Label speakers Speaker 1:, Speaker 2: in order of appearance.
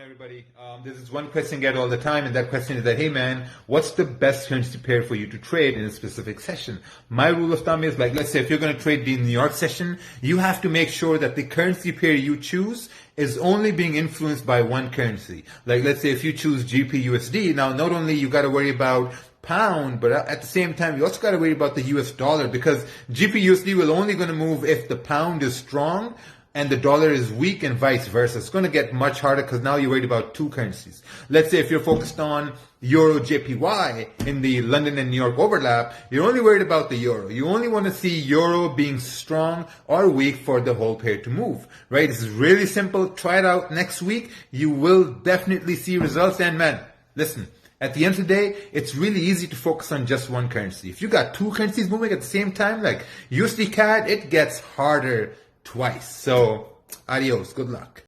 Speaker 1: everybody. This is one question I get all the time, and that question is that, hey man, what's the best currency pair for you to trade in a specific session? My rule of thumb is, like, let's say if you're going to trade the New York session, you have to make sure that the currency pair you choose is only being influenced by one currency. Like, let's say if you choose GPUSD, now not only you got to worry about pound, but at the same time, you also got to worry about the US dollar, because GPUSD will only going to move if the pound is strong and the dollar is weak, and vice versa. It's going to get much harder because now you're worried about two currencies. Let's say if you're focused on Euro JPY in the London and New York overlap, you're only worried about the Euro. You only want to see Euro being strong or weak for the whole pair to move, right? This is really simple. Try it out next week. You will definitely see results. And man, listen, at the end of the day, it's really easy to focus on just one currency. If you got two currencies moving at the same time, like USD CAD, it gets harder twice. So, adios. Good luck.